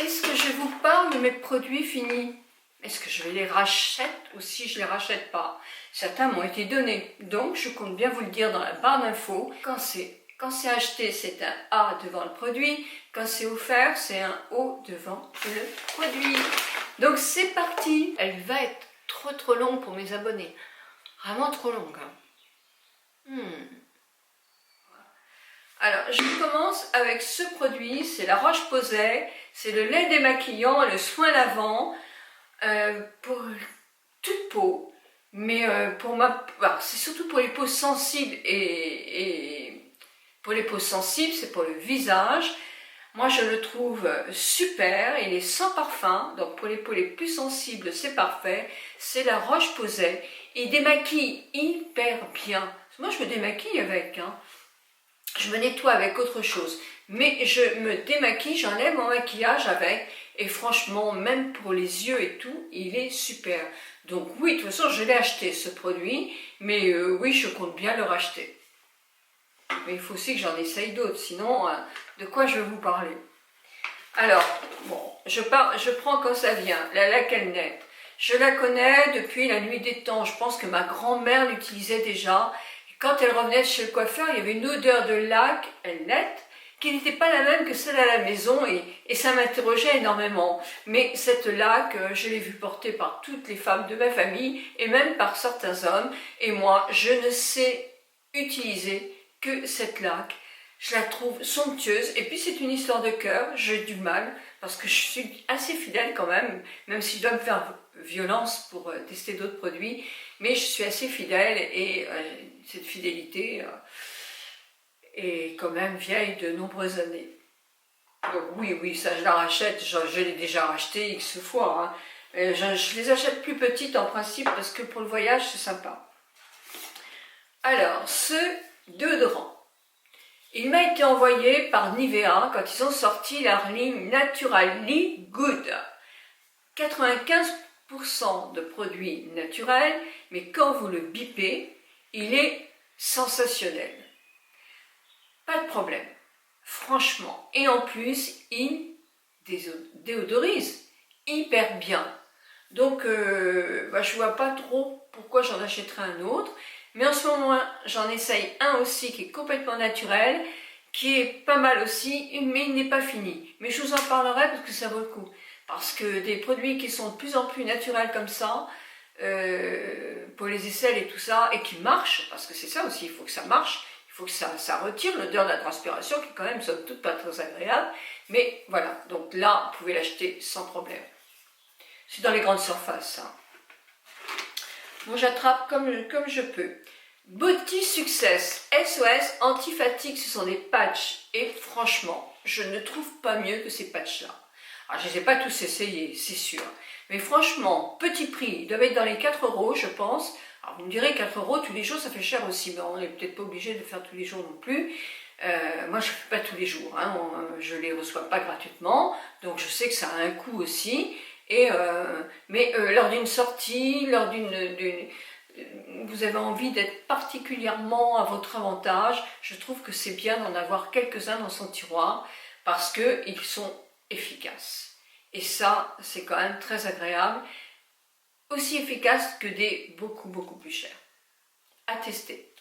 est-ce que je vous parle de mes produits finis? Est-ce que je les rachète ou si je les rachète pas? Certains m'ont été donnés, donc je compte bien vous le dire dans la barre d'infos. Quand c'est acheté, c'est un A devant le produit. Quand c'est offert, c'est un O devant le produit. Donc c'est parti. Elle va être trop longue pour mes abonnés. Vraiment trop longue. Alors, je commence avec ce produit, c'est la Roche-Posay, c'est le lait démaquillant, le soin lavant, pour toute peau, mais c'est surtout pour les peaux sensibles et pour les peaux sensibles, c'est pour le visage. Moi, je le trouve super, il est sans parfum, donc pour les peaux les plus sensibles, c'est parfait. C'est la Roche-Posay, il démaquille hyper bien. Moi, je me démaquille avec, je me nettoie avec autre chose, mais je me démaquille, j'enlève mon maquillage avec, et franchement, même pour les yeux et tout, il est super. Donc oui, de toute façon, je l'ai acheté ce produit, mais oui, je compte bien le racheter. Mais il faut aussi que j'en essaye d'autres, sinon, de quoi je vais vous parler? Alors, bon, je prends quand ça vient, la Laquelnet. Je la connais depuis la nuit des temps, je pense que ma grand-mère l'utilisait déjà. Quand elle revenait chez le coiffeur, il y avait une odeur de laque, nette, qui n'était pas la même que celle à la maison et ça m'interrogeait énormément. Mais cette laque, je l'ai vue porter par toutes les femmes de ma famille et même par certains hommes. Et moi, je ne sais utiliser que cette laque. Je la trouve somptueuse et puis c'est une histoire de cœur, j'ai du mal parce que je suis assez fidèle quand même si je dois me faire violence pour tester d'autres produits, mais je suis assez fidèle et cette fidélité est quand même vieille de nombreuses années. Donc oui, ça je la rachète, je l'ai déjà racheté X fois. Je les achète plus petites en principe parce que pour le voyage c'est sympa. Alors, ce déodorant. Il m'a été envoyé par Nivea quand ils ont sorti leur ligne Naturally Good. 95% de produits naturels, mais quand vous le bipez, il est sensationnel. Pas de problème, franchement. Et en plus, il déodorise hyper bien. Donc, je vois pas trop pourquoi j'en achèterais un autre. Mais en ce moment, j'en essaye un aussi qui est complètement naturel, qui est pas mal aussi, mais il n'est pas fini. Mais je vous en parlerai parce que ça vaut le coup. Parce que des produits qui sont de plus en plus naturels comme ça, pour les aisselles et tout ça, et qui marchent, parce que c'est ça aussi, il faut que ça marche, il faut que ça retire l'odeur de la transpiration, qui est quand même, somme toute, pas très agréable. Mais voilà, donc là, vous pouvez l'acheter sans problème. C'est dans les grandes surfaces, Moi, j'attrape comme je peux. Body Success, SOS, anti-fatigue, ce sont des patchs. Et franchement, je ne trouve pas mieux que ces patchs-là. Alors, je ne les ai pas tous essayés, c'est sûr. Mais franchement, petit prix, ils doivent être dans les 4 €, je pense. Alors, vous me direz, 4 € tous les jours, ça fait cher aussi. Mais on n'est peut-être pas obligé de le faire tous les jours non plus. Moi, je ne fais pas tous les jours. Je ne les reçois pas gratuitement. Donc, je sais que ça a un coût aussi. Mais lors d'une sortie, vous avez envie d'être particulièrement à votre avantage, je trouve que c'est bien d'en avoir quelques-uns dans son tiroir parce qu'ils sont efficaces. Et ça, c'est quand même très agréable. Aussi efficace que des beaucoup plus chers. À tester.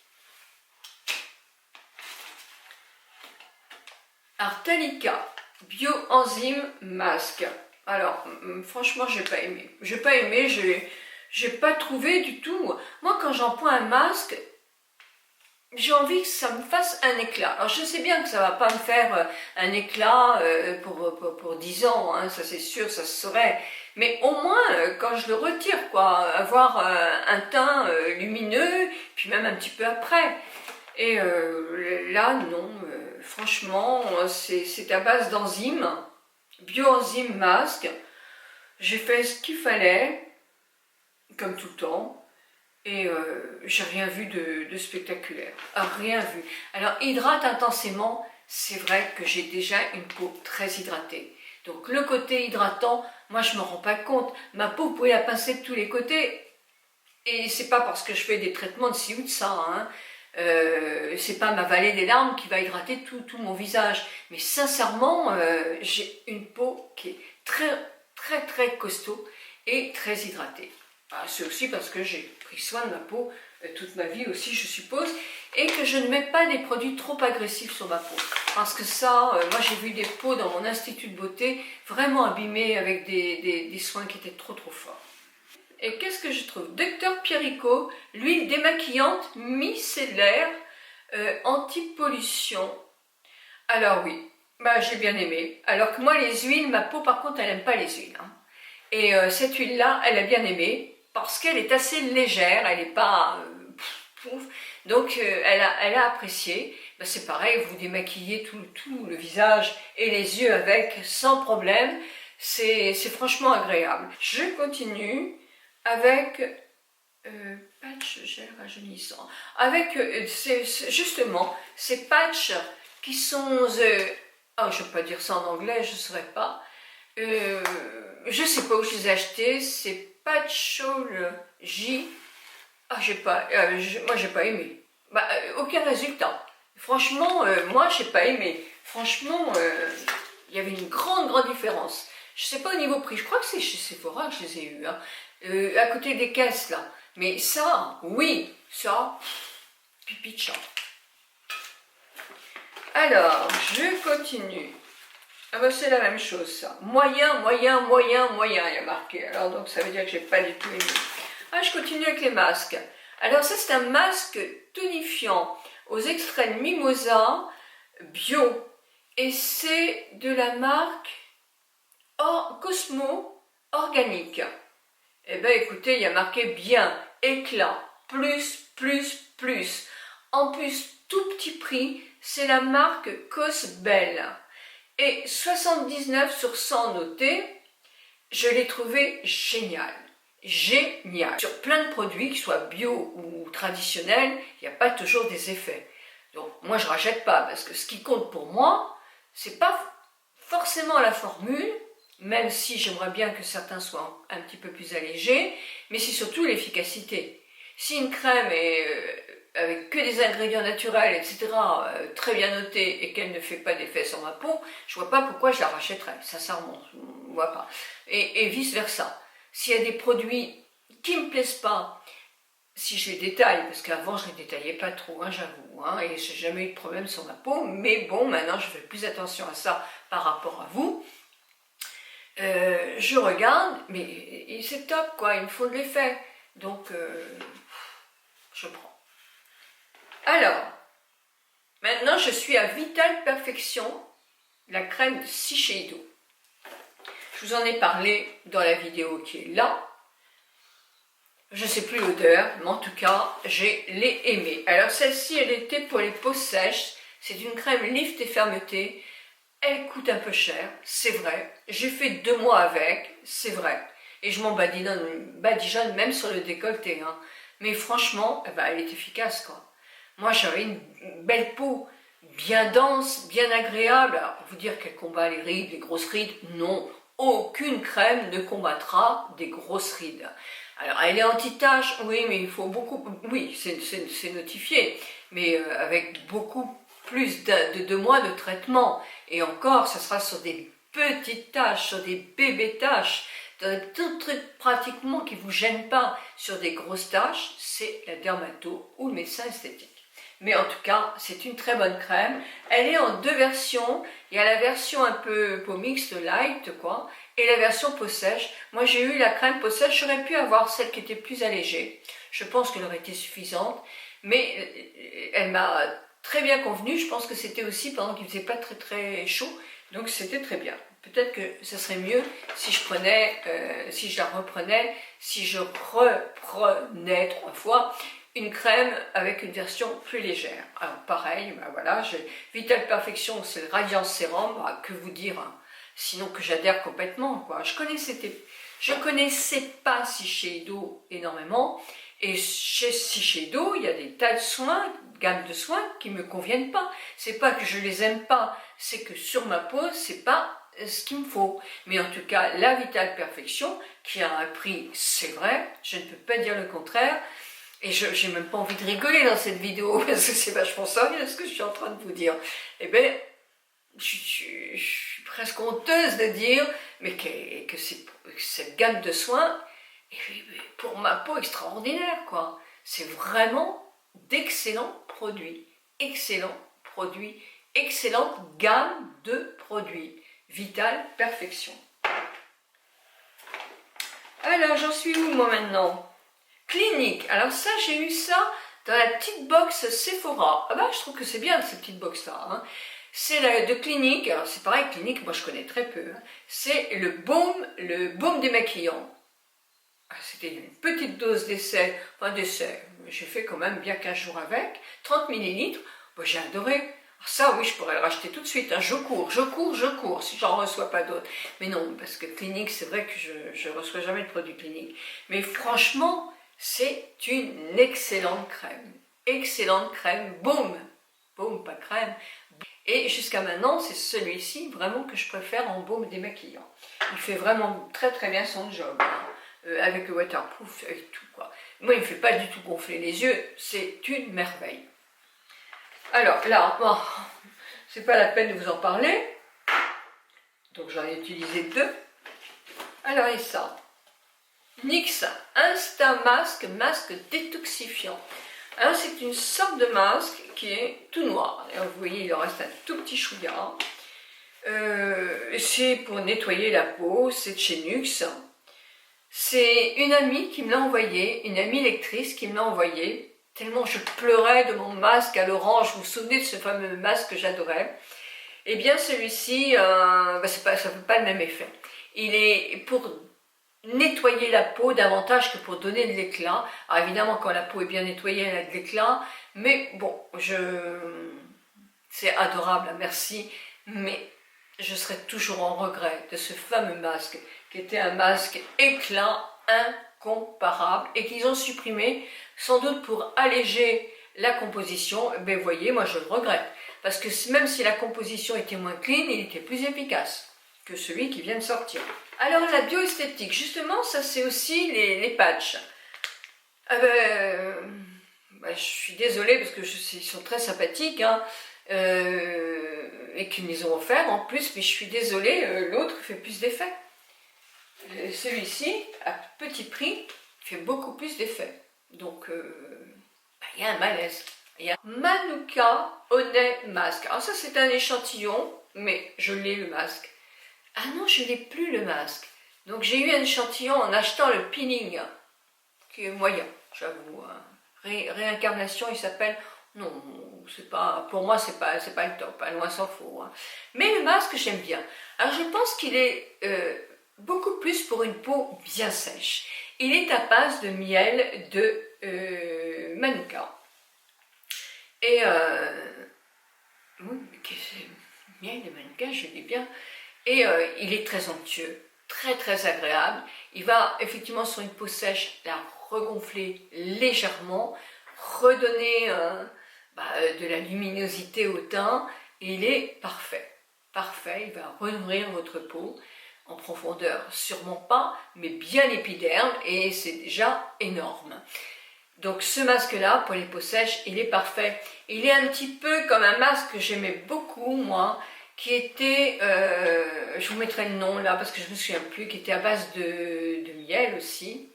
Artalika, bioenzyme masque. Alors, franchement, j'ai pas aimé. J'ai pas trouvé du tout. Moi, quand j'emploie un masque, j'ai envie que ça me fasse un éclat. Alors, je sais bien que ça va pas me faire un éclat pour 10 ans, ça c'est sûr, ça se saurait. Mais au moins, quand je le retire, avoir un teint lumineux, puis même un petit peu après. Et là, non, franchement, c'est à base d'enzymes. Bioenzyme masque, j'ai fait ce qu'il fallait, comme tout le temps, et j'ai rien vu de spectaculaire, rien vu. Alors hydrate intensément, c'est vrai que j'ai déjà une peau très hydratée. Donc le côté hydratant, moi je ne me rends pas compte, ma peau vous pouvez la pincer de tous les côtés, et c'est pas parce que je fais des traitements de ci ou de ça, c'est pas ma vallée des larmes qui va hydrater tout mon visage, mais sincèrement j'ai une peau qui est très costaud et très hydraté. C'est aussi parce que j'ai pris soin de ma peau toute ma vie aussi, je suppose, et que je ne mets pas des produits trop agressifs sur ma peau. Parce que ça, moi j'ai vu des peaux dans mon institut de beauté vraiment abîmées avec des soins qui étaient trop forts. Et qu'est-ce que je trouve? Dr Pierrico, l'huile démaquillante micellaire anti-pollution. Alors oui, j'ai bien aimé. Alors que moi les huiles, ma peau par contre elle n'aime pas les huiles. Hein. Et cette huile-là, elle a bien aimé parce qu'elle est assez légère, elle n'est pas pouf. Donc elle a apprécié. C'est pareil, vous démaquillez tout le visage et les yeux avec sans problème. C'est franchement agréable. Je continue avec patch gel rajeunissant. Avec justement ces patchs qui sont... je ne vais pas dire ça en anglais, je ne saurais pas. Je ne sais pas où je les ai achetés. C'est Patchology. Moi j'ai pas aimé. Aucun résultat. Franchement, moi j'ai pas aimé. Franchement, il y avait une grande différence. Je sais pas au niveau prix. Je crois que c'est chez Sephora que je les ai eus. Hein. À côté des caisses là. Mais ça, oui, ça, pipi de chat. Alors, je continue. C'est la même chose ça. Moyen, il y a marqué. Alors donc ça veut dire que j'ai pas du tout aimé. Je continue avec les masques. Alors ça c'est un masque tonifiant aux extraits de mimosa bio. Et c'est de la marque Cosmo Organique. Eh bien écoutez, il y a marqué bien, éclat, plus. En plus, tout petit prix, c'est la marque Cosbel. Et 79 sur 100 notés, je l'ai trouvé génial. Génial. Sur plein de produits, qu'ils soient bio ou traditionnels, il n'y a pas toujours des effets. Donc moi je ne rachète pas, parce que ce qui compte pour moi, c'est pas forcément la formule, même si j'aimerais bien que certains soient un petit peu plus allégés, mais c'est surtout l'efficacité. Si une crème est avec que des ingrédients naturels, etc., très bien notés, et qu'elle ne fait pas d'effet sur ma peau, je ne vois pas pourquoi je la rachèterais, sincèrement, je ne vois pas. Et vice-versa. S'il y a des produits qui ne me plaisent pas, si je les détaille, parce qu'avant je ne les détaillais pas trop, hein, j'avoue, hein, et je n'ai jamais eu de problème sur ma peau, mais bon, maintenant je fais plus attention à ça par rapport à vous. Je regarde, mais c'est top, quoi, ils me font de l'effet. Donc, je prends. Alors, maintenant je suis à Vital Perfection, la crème de Shiseido. Je vous en ai parlé dans la vidéo qui est là. Je ne sais plus l'odeur, mais en tout cas, je l'ai aimée. Alors celle-ci, elle était pour les peaux sèches. C'est une crème lift et fermeté. Elle coûte un peu cher, c'est vrai. J'ai fait 2 mois avec, c'est vrai. Et je m'en badigeonne même sur le décolleté. Hein. Mais franchement, elle est efficace, quoi. Moi, j'avais une belle peau, bien dense, bien agréable. Alors, pour vous dire qu'elle combat les rides, les grosses rides, non. Aucune crème ne combattra des grosses rides. Alors, elle est anti-tache, oui, mais il faut beaucoup... Oui, c'est notifié, mais avec beaucoup plus de 2 mois de traitement. Et encore, ça sera sur des petites taches, sur des bébés taches, dans des trucs pratiquement qui ne vous gênent pas. Sur des grosses taches, c'est la dermato ou le médecin esthétique. Mais en tout cas, c'est une très bonne crème. Elle est en 2 versions. Il y a la version un peu peau mixte light, quoi, et la version peau sèche. Moi, j'ai eu la crème peau sèche. J'aurais pu avoir celle qui était plus allégée. Je pense qu'elle aurait été suffisante. Mais elle m'a très bien convenu. Je pense que c'était aussi pendant qu'il ne faisait pas très chaud. Donc, c'était très bien. Peut-être que ce serait mieux si je prenais, si je la reprenais, si je reprenais 3 fois une crème avec une version plus légère. Alors pareil, voilà, Vital Perfection, c'est le Radiance Sérum, que vous dire, hein, sinon que j'adhère complètement, quoi. Je connaissais pas Shiseido énormément, et chez Shiseido, il y a des tas de soins, gamme de soins qui me conviennent pas. C'est pas que je les aime pas, c'est que sur ma peau, c'est pas ce qu'il me faut. Mais en tout cas, la Vital Perfection, qui a un prix, c'est vrai, je ne peux pas dire le contraire. Et je n'ai même pas envie de rigoler dans cette vidéo, parce que c'est vachement sérieux ce que je suis en train de vous dire. Eh bien, je suis presque honteuse de dire mais que cette gamme de soins est pour ma peau extraordinaire, quoi. C'est vraiment d'excellents produits, excellente gamme de produits. Vital Perfection. Alors, j'en suis où moi maintenant? Clinique. Alors ça, j'ai eu ça dans la petite box Sephora. Ah bah, je trouve que c'est bien ces petites box-là. Hein. C'est de Clinique. Alors c'est pareil, Clinique, moi je connais très peu. Hein. C'est le baume démaquillant. Ah, c'était une petite dose d'essai. Enfin d'essai, j'ai fait quand même bien 15 jours avec. 30 ml. Bon, j'ai adoré. Ça, oui, je pourrais le racheter tout de suite. Hein. Je cours, si j'en reçois pas d'autres. Mais non, parce que Clinique, c'est vrai que je ne reçois jamais de produits Clinique. Mais franchement, c'est une excellente crème. Excellente crème, baume, pas crème. Et jusqu'à maintenant, c'est celui-ci vraiment que je préfère en baume démaquillant. Il fait vraiment très très bien son job. Hein. Avec le waterproof, avec tout quoi. Moi, il ne me fait pas du tout gonfler les yeux. C'est une merveille. Alors là, bon, c'est pas la peine de vous en parler. Donc j'en ai utilisé 2. Alors et ça, NYX Insta Masque, masque détoxifiant. Alors c'est une sorte de masque qui est tout noir. Alors, vous voyez, il en reste un tout petit chouïa. C'est pour nettoyer la peau, c'est de chez NYX. C'est une amie qui me l'a envoyé, une amie lectrice qui me l'a envoyé. Tellement je pleurais de mon masque à l'orange, vous vous souvenez de ce fameux masque que j'adorais? Eh bien celui-ci, ça ne fait pas le même effet. Il est pour nettoyer la peau davantage que pour donner de l'éclat. Alors évidemment quand la peau est bien nettoyée, elle a de l'éclat, mais bon, c'est adorable, merci, mais je serai toujours en regret de ce fameux masque, qui était un masque éclat incomparable, et qu'ils ont supprimé, sans doute pour alléger la composition. Ben vous voyez, moi je le regrette, parce que même si la composition était moins clean, il était plus efficace que celui qui vient de sortir. Alors la bioesthétique, justement, ça c'est aussi les patchs. Je suis désolée, parce que ils sont très sympathiques, hein, et qu'ils me les ont offerts en plus, mais je suis désolée, l'autre fait plus d'effet. Celui-ci, à petit prix, fait beaucoup plus d'effet. Donc, il y a un malaise. Il y a Manuka Honey Mask. Alors ça, c'est un échantillon, mais je l'ai le masque. Ah non, je n'ai plus le masque. Donc j'ai eu un échantillon en achetant le peeling, qui est moyen, j'avoue. Hein. Réincarnation, il s'appelle... Non, c'est pas, pour moi, c'est pas le top, hein, loin s'en faut. Hein. Mais le masque, j'aime bien. Alors je pense qu'il est... beaucoup plus pour une peau bien sèche. Il est à base de miel de Manuka. Et miel de Manuka, je dis bien. Et il est très onctueux, très très agréable. Il va effectivement sur une peau sèche la regonfler légèrement, redonner de la luminosité au teint. Et il est parfait. Parfait, il va renourrir votre peau. En profondeur, sûrement pas, mais bien l'épiderme, et c'est déjà énorme. Donc ce masque-là, pour les peaux sèches, il est parfait. Il est un petit peu comme un masque que j'aimais beaucoup, moi, qui était, je vous mettrai le nom là, parce que je ne me souviens plus, qui était à base de miel aussi,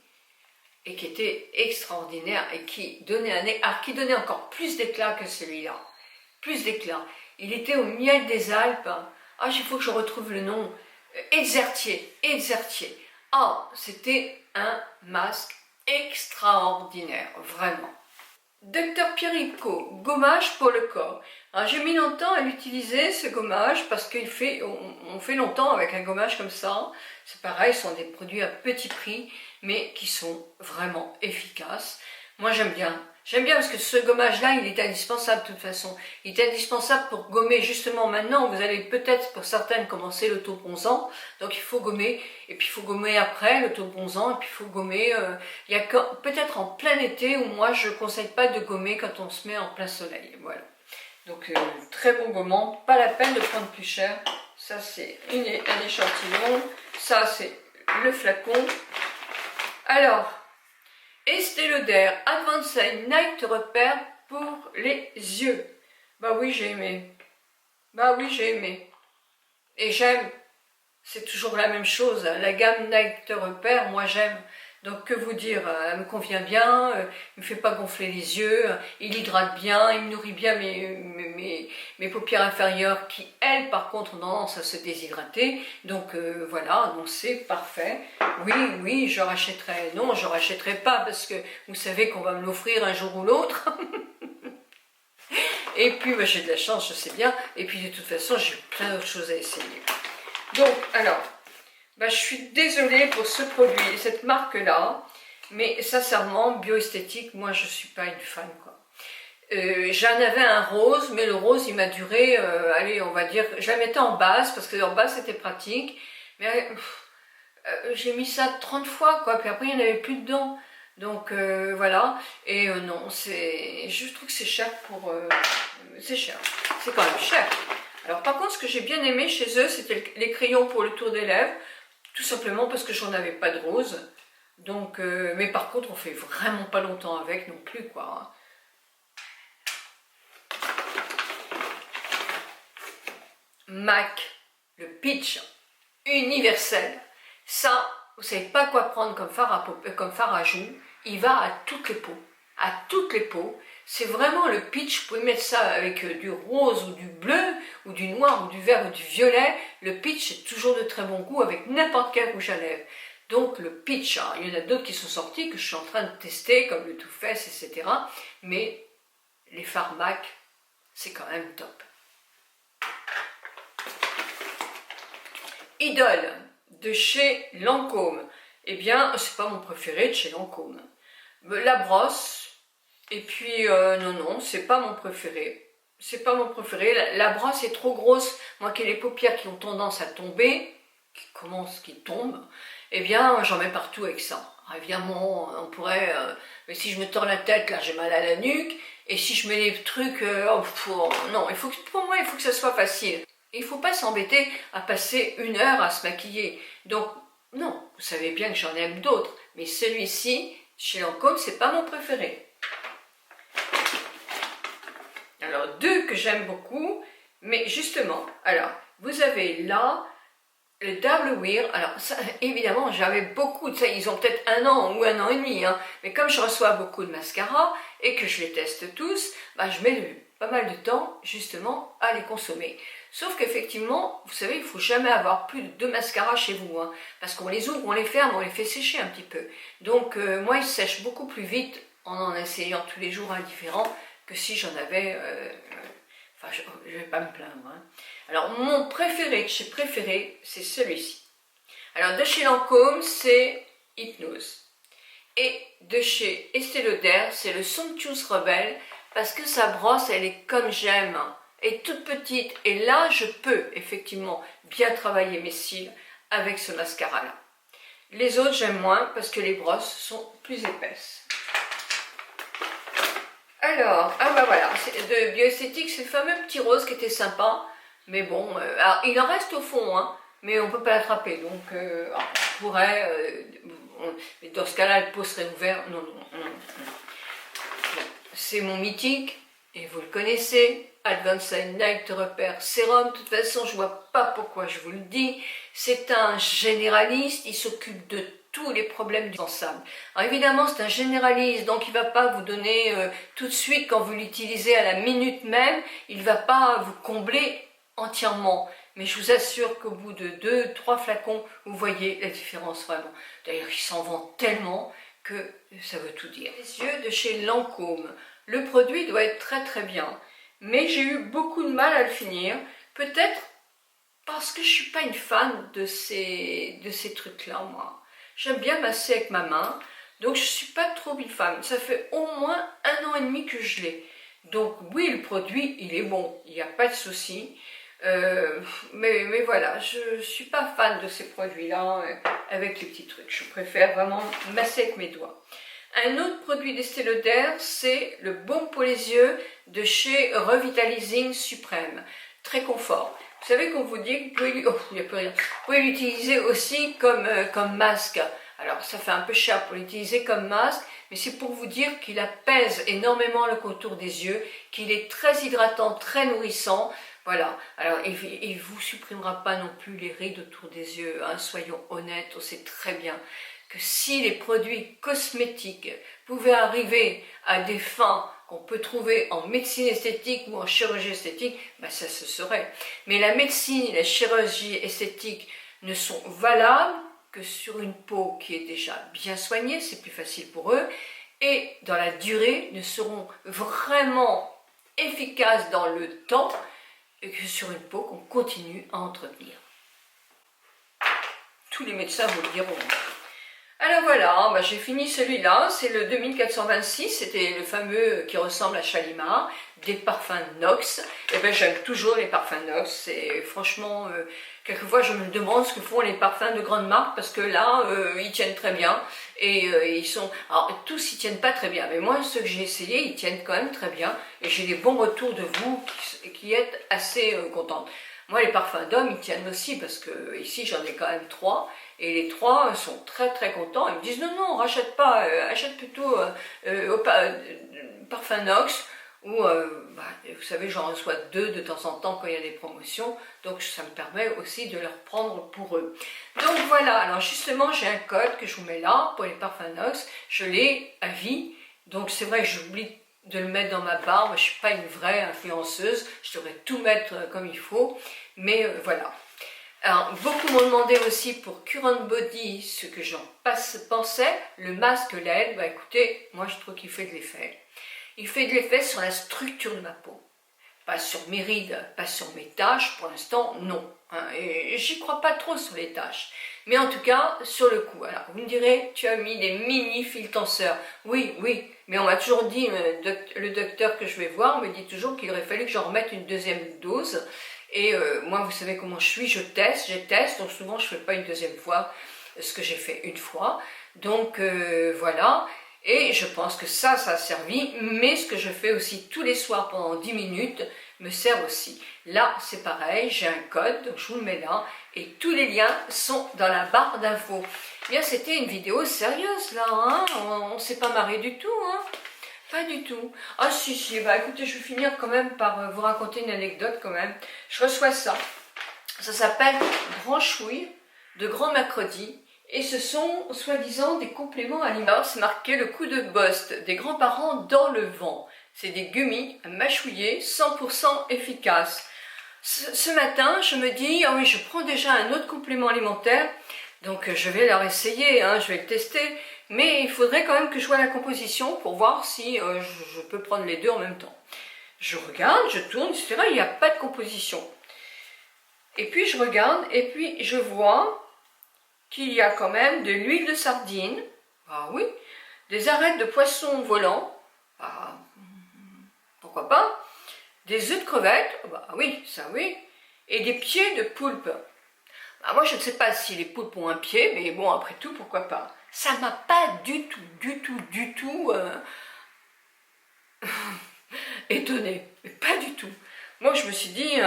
et qui était extraordinaire, et qui donnait encore plus d'éclat que celui-là. Plus d'éclat. Il était au miel des Alpes. Ah, il faut que je retrouve le nom. Exertier. Ah, c'était un masque extraordinaire, vraiment. Dr Pierrico, gommage pour le corps. J'ai mis longtemps à l'utiliser, ce gommage, parce qu'on fait longtemps avec un gommage comme ça. C'est pareil, ce sont des produits à petit prix, mais qui sont vraiment efficaces. Moi, j'aime bien. J'aime bien parce que ce gommage-là, il est indispensable de toute façon. Il est indispensable pour gommer justement maintenant. Vous allez peut-être, pour certaines, commencer l'auto-bronzant. Donc il faut gommer. Et puis il faut gommer après l'auto-bronzant. Et puis il faut gommer... il y a peut-être en plein été où moi je ne conseille pas de gommer quand on se met en plein soleil. Voilà. Donc très bon gommant. Pas la peine de prendre plus cher. Ça c'est un échantillon. Ça c'est le flacon. Alors... Estée Lauder Advanced Night Repair pour les yeux. Bah oui, j'ai aimé. Et j'aime c'est toujours la même chose. La gamme Night Repair, moi j'aime. Donc que vous dire, elle me convient bien, il me fait pas gonfler les yeux, il hydrate bien, il me nourrit bien mes paupières inférieures qui, elles, par contre, ont tendance à se déshydrater. Donc voilà, donc c'est parfait. Oui, oui, je rachèterai. Non, je rachèterai pas parce que vous savez qu'on va me l'offrir un jour ou l'autre. Et puis bah, j'ai de la chance, je sais bien. Et puis de toute façon, j'ai plein d'autres choses à essayer. Donc, alors... bah, je suis désolée pour ce produit, cette marque-là, mais sincèrement, bioesthétique, moi je ne suis pas une fan, quoi. J'en avais un rose, mais le rose il m'a duré, allez, on va dire, je la mettais en base, parce que en base c'était pratique, mais j'ai mis ça 30 fois, quoi, puis après il n'y en avait plus dedans. Donc voilà, et non, je trouve que c'est cher pour... c'est cher, c'est quand même cher. Alors par contre, ce que j'ai bien aimé chez eux, c'était les crayons pour le tour des lèvres. Tout simplement parce que j'en avais pas de rose. Donc, mais par contre, on fait vraiment pas longtemps avec non plus, quoi. MAC, le Peach universel. Ça, vous savez pas quoi prendre comme fard à joues. Il va à toutes les peaux. À toutes les peaux. C'est vraiment le peach, vous pouvez mettre ça avec du rose ou du bleu, ou du noir, ou du vert, ou du violet. Le peach est toujours de très bon goût avec n'importe quel rouge à lèvres. Donc le peach, hein, il y en a d'autres qui sont sortis, que je suis en train de tester, comme le Too Faced, etc. Mais les fards MAC, c'est quand même top. Idole, de chez Lancôme. Eh bien, c'est pas mon préféré de chez Lancôme. La brosse... et puis, non, c'est pas mon préféré. C'est pas mon préféré. La brosse est trop grosse. Moi qui ai les paupières qui ont tendance à tomber, qui tombent, eh bien, j'en mets partout avec ça. Évidemment, on pourrait... mais si je me tords la tête, là, j'ai mal à la nuque. Et si je mets les trucs... non, pour moi, il faut que ça soit facile. Il ne faut pas s'embêter à passer 1 heure à se maquiller. Donc, non, vous savez bien que j'en aime d'autres. Mais celui-ci, chez Lancôme, c'est pas mon préféré. Alors, 2 que j'aime beaucoup, mais justement, alors, vous avez là le Double Wear. Alors, ça, évidemment, j'avais beaucoup de ça, ils ont peut-être 1 an ou 1 an et demi, hein, mais comme je reçois beaucoup de mascaras et que je les teste tous, bah, je mets pas mal de temps, justement, à les consommer. Sauf qu'effectivement, vous savez, il ne faut jamais avoir plus de 2 mascaras chez vous, hein, parce qu'on les ouvre, on les ferme, on les fait sécher un petit peu. Donc, moi, ils sèchent beaucoup plus vite en essayant tous les jours un différent, que si j'en avais, enfin je ne vais pas me plaindre. Hein. Alors mon préféré de chez préféré, c'est celui-ci. Alors de chez Lancôme, c'est Hypnose. Et de chez Estée Lauder, c'est le Somptuous Rebel, parce que sa brosse, elle est comme j'aime, est toute petite. Et là, je peux effectivement bien travailler mes cils avec ce mascara-là. Les autres, j'aime moins, parce que les brosses sont plus épaisses. Alors, ah bah voilà, de bioesthétique, c'est le fameux petit rose qui était sympa, mais bon, alors, il en reste au fond, hein, mais on ne peut pas l'attraper, donc on pourrait, mais dans ce cas-là, le pot serait ouvert, non. Bon, c'est mon mythique, et vous le connaissez, Advanced Night Repair Sérum, de toute façon, je ne vois pas pourquoi je vous le dis, c'est un généraliste, il s'occupe de tous les problèmes du sable. Alors évidemment, c'est un généraliste, donc il ne va pas vous donner tout de suite, quand vous l'utilisez à la minute même, il ne va pas vous combler entièrement. Mais je vous assure qu'au bout de 2-3 flacons, vous voyez la différence vraiment. D'ailleurs, il s'en vend tellement que ça veut tout dire. Les yeux de chez Lancôme. Le produit doit être très très bien, mais j'ai eu beaucoup de mal à le finir. Peut-être parce que je ne suis pas une fan de ces trucs-là, moi. J'aime bien masser avec ma main, donc je ne suis pas trop une fan. Ça fait au moins 1 an et demi que je l'ai. Donc oui, le produit, il est bon, il n'y a pas de souci. Mais voilà, je ne suis pas fan de ces produits-là avec les petits trucs. Je préfère vraiment masser avec mes doigts. Un autre produit d'Estée Lauder, c'est le baume pour les yeux de chez Revitalizing Supreme. Très confort. Vous savez qu'on vous dit que vous pouvez l'utiliser aussi comme masque. Alors ça fait un peu cher pour l'utiliser comme masque, mais c'est pour vous dire qu'il apaise énormément le contour des yeux, qu'il est très hydratant, très nourrissant. Voilà, alors il ne vous supprimera pas non plus les rides autour des yeux, hein. Soyons honnêtes, on sait très bien que si les produits cosmétiques pouvaient arriver à des fins qu'on peut trouver en médecine esthétique ou en chirurgie esthétique, ben ça se saurait. Mais la médecine et la chirurgie esthétique ne sont valables que sur une peau qui est déjà bien soignée, c'est plus facile pour eux, et dans la durée ne seront vraiment efficaces dans le temps que sur une peau qu'on continue à entretenir. Tous les médecins vous le diront. Alors voilà, bah j'ai fini celui-là, c'est le 2426, c'était le fameux qui ressemble à Shalimar, des parfums Nox. Et ben j'aime toujours les parfums Nox, et franchement, quelquefois je me demande ce que font les parfums de grandes marques, parce que là, ils tiennent très bien, et ils sont... Alors tous ils tiennent pas très bien, mais moi ceux que j'ai essayés, ils tiennent quand même très bien, et j'ai des bons retours de vous qui êtes assez contentes. Moi les parfums d'hommes, ils tiennent aussi, parce que ici j'en ai quand même 3, et les 3 sont très très contents. Ils me disent non, rachète pas, achète plutôt parfum Nox, ou vous savez, j'en reçois 2 de temps en temps quand il y a des promotions, donc ça me permet aussi de leur prendre pour eux. Donc voilà, alors justement j'ai un code que je vous mets là pour les parfums Nox, je l'ai à vie, donc c'est vrai que j'oublie de le mettre dans ma barre, je ne suis pas une vraie influenceuse, je devrais tout mettre comme il faut, mais voilà. Alors, beaucoup m'ont demandé aussi pour Current Body ce que j'en pensais, le masque LED, bah écoutez, moi je trouve qu'il fait de l'effet. Il fait de l'effet sur la structure de ma peau. Pas sur mes rides, pas sur mes taches, pour l'instant non. Hein, et j'y crois pas trop sur les taches. Mais en tout cas, sur le coup. Alors, vous me direz, tu as mis des mini fils tenseurs. Oui, mais on m'a toujours dit, le docteur que je vais voir me dit toujours qu'il aurait fallu que j'en remette une deuxième dose. Et moi, vous savez comment je suis, je teste, donc souvent je ne fais pas une deuxième fois ce que j'ai fait une fois. Donc voilà, et je pense que ça a servi, mais ce que je fais aussi tous les soirs pendant 10 minutes me sert aussi. Là, c'est pareil, j'ai un code, donc je vous le mets là, et tous les liens sont dans la barre d'infos. Bien, c'était une vidéo sérieuse là, hein, on ne s'est pas marré du tout, hein. Pas du tout. Ah si, bah écoutez, je vais finir quand même par vous raconter une anecdote quand même. Je reçois ça. Ça s'appelle Branchouille de Grand Mercredi. Et ce sont, soi-disant, des compléments alimentaires. C'est marqué le coup de bosse des grands-parents dans le vent. C'est des gummies à mâchouiller, 100% efficaces. Ce matin, je me dis, ah oui, je prends déjà un autre complément alimentaire. Donc je vais leur essayer, hein, je vais le tester. Mais il faudrait quand même que je vois la composition pour voir si je peux prendre les deux en même temps. Je regarde, je tourne, etc. Il n'y a pas de composition. Et puis je regarde, et puis je vois qu'il y a quand même de l'huile de sardine, ah oui, des arêtes de poisson volant, ah, pourquoi pas, des œufs de crevettes, bah oui, ça oui, et des pieds de poulpe. Bah, moi je ne sais pas si les poulpes ont un pied, mais bon, après tout, pourquoi pas. Ça m'a pas du tout étonnée, pas du tout. Moi je me suis dit,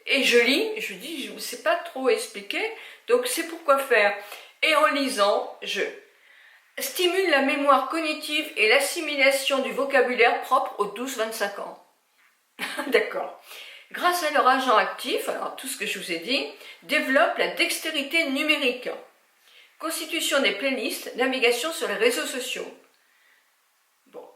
et je lis, je dis, je ne sais pas trop expliquer, donc c'est pourquoi faire. Et en lisant, je stimule la mémoire cognitive et l'assimilation du vocabulaire propre aux 12-25 ans. D'accord. Grâce à leur agent actif, alors tout ce que je vous ai dit, développe la dextérité numérique. Constitution des playlists, navigation sur les réseaux sociaux. Bon,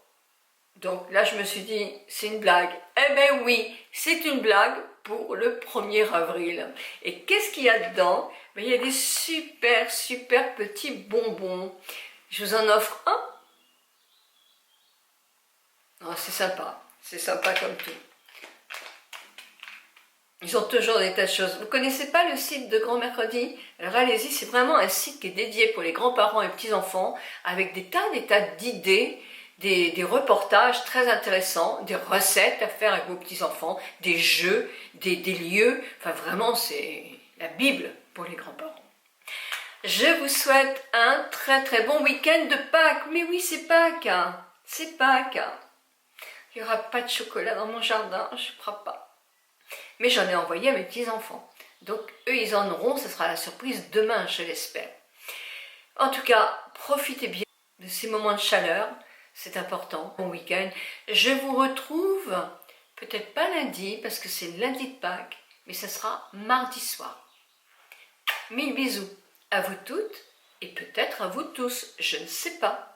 donc là je me suis dit, c'est une blague. Eh ben oui, c'est une blague pour le 1er avril. Et qu'est-ce qu'il y a dedans? Ben, il y a des super petits bonbons. Je vous en offre un. Oh, c'est sympa comme tout. Ils ont toujours des tas de choses. Vous ne connaissez pas le site de Grand Mercredi? Alors allez-y, c'est vraiment un site qui est dédié pour les grands-parents et petits-enfants, avec des tas d'idées, des reportages très intéressants, des recettes à faire avec vos petits-enfants, des jeux, des lieux. Enfin vraiment, c'est la Bible pour les grands-parents. Je vous souhaite un très bon week-end de Pâques. Mais oui, c'est Pâques, hein. C'est Pâques. Il n'y aura pas de chocolat dans mon jardin, je ne crois pas. Mais j'en ai envoyé à mes petits-enfants. Donc, eux, ils en auront, ce sera la surprise demain, je l'espère. En tout cas, profitez bien de ces moments de chaleur, c'est important, bon week-end. Je vous retrouve Peut-être pas lundi, parce que c'est lundi de Pâques, mais ça sera mardi soir. Mille bisous à vous toutes, et peut-être à vous tous, je ne sais pas.